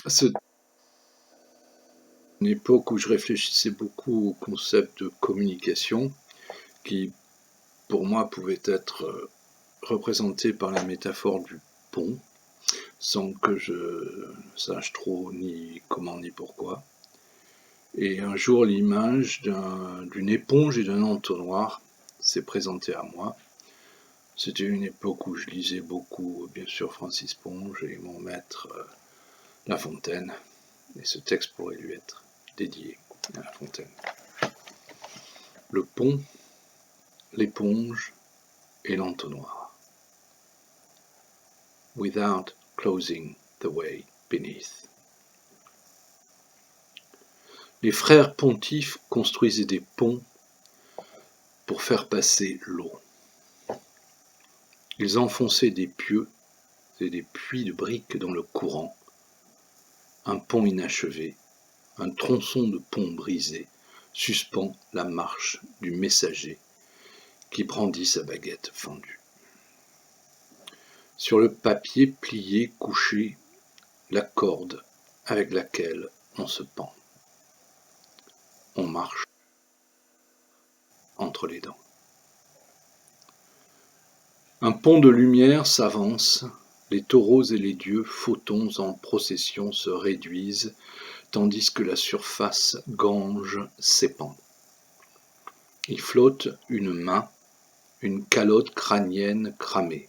C'est une époque où je réfléchissais beaucoup au concept de communication qui, pour moi, pouvait être représenté par la métaphore du pont, sans que je sache trop ni comment ni pourquoi. Et un jour, l'image d'une éponge et d'un entonnoir s'est présentée à moi. C'était une époque où je lisais beaucoup, bien sûr, Francis Ponge et mon maître La Fontaine. Et ce texte pourrait lui être dédié à La Fontaine. Le pont, l'éponge et l'entonnoir. Without closing the way beneath. Les frères pontifes construisaient des ponts pour faire passer l'eau. Ils enfonçaient des pieux et des puits de briques dans le courant. Un pont inachevé, un tronçon de pont brisé, suspend la marche du messager qui brandit sa baguette fendue. Sur le papier plié couché, la corde avec laquelle on se pend. On marche entre les dents. Un pont de lumière s'avance, les taureaux et les dieux, photons en procession, se réduisent, tandis que la surface gange s'épand. Il flotte une main, une calotte crânienne cramée.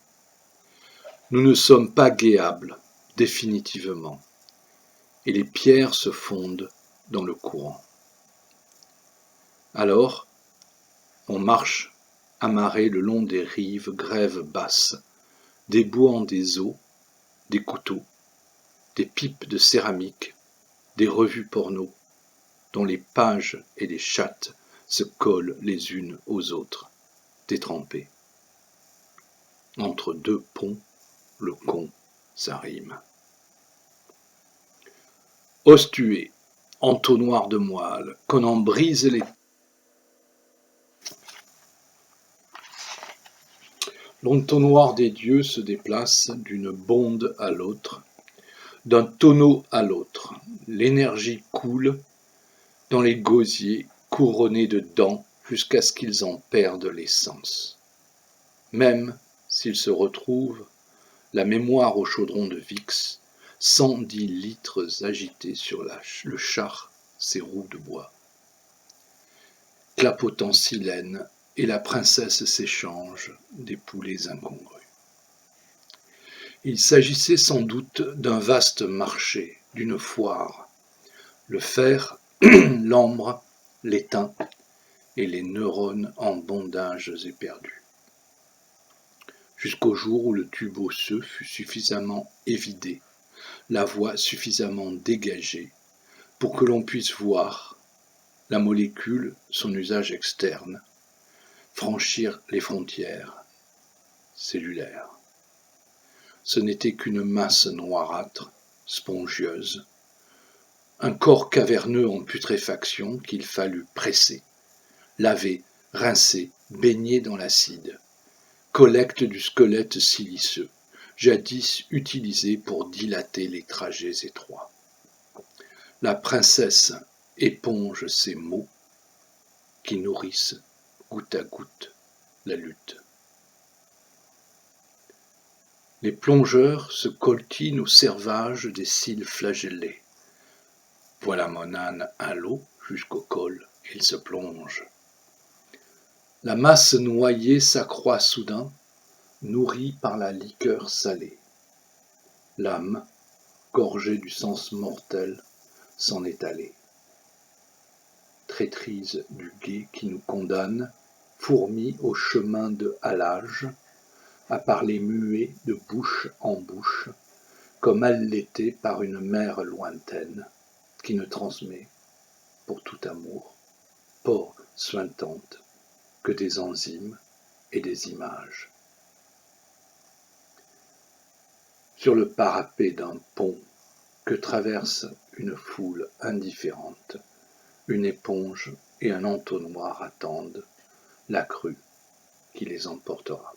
Nous ne sommes pas guéables, définitivement, et les pierres se fondent dans le courant. Alors, on marche amarré le long des rives grèves basses, débouant des os, des couteaux, des pipes de céramique, des revues porno, dont les pages et les chattes se collent les unes aux autres, détrempées. Entre deux ponts, le con, ça rime. Ostué, entonnoir de moelle, qu'on en brise les... L'entonnoir des dieux se déplace d'une bonde à l'autre, d'un tonneau à l'autre. L'énergie coule dans les gosiers couronnés de dents jusqu'à ce qu'ils en perdent l'essence. Même s'ils se retrouvent, la mémoire au chaudron de Vix, 110 litres agités sur le char, ses roues de bois. Clapotant silène, et la princesse s'échange des poulets incongrus. Il s'agissait sans doute d'un vaste marché, d'une foire. Le fer, l'ambre, l'étain et les neurones en bondages éperdus. Jusqu'au jour où le tube osseux fut suffisamment évidé, la voie suffisamment dégagée pour que l'on puisse voir la molécule, son usage externe, franchir les frontières cellulaires. Ce n'était qu'une masse noirâtre, spongieuse, un corps caverneux en putréfaction qu'il fallut presser, laver, rincer, baigner dans l'acide, collecte du squelette siliceux, jadis utilisé pour dilater les trajets étroits. La princesse éponge ces mots qui nourrissent goutte à goutte la lutte. Les plongeurs se coltinent au servage des cils flagellés. Voilà mon âne à l'eau jusqu'au col, il se plonge. La masse noyée s'accroît soudain, nourrie par la liqueur salée. L'âme, gorgée du sens mortel, s'en est allée. Traîtrise du guet qui nous condamne, fourmis au chemin de halage, à parler muet de bouche en bouche, comme allaité par une mère lointaine, qui ne transmet, pour tout amour, pas suintante, que des enzymes et des images. Sur le parapet d'un pont que traverse une foule indifférente, une éponge et un entonnoir attendent la crue qui les emportera.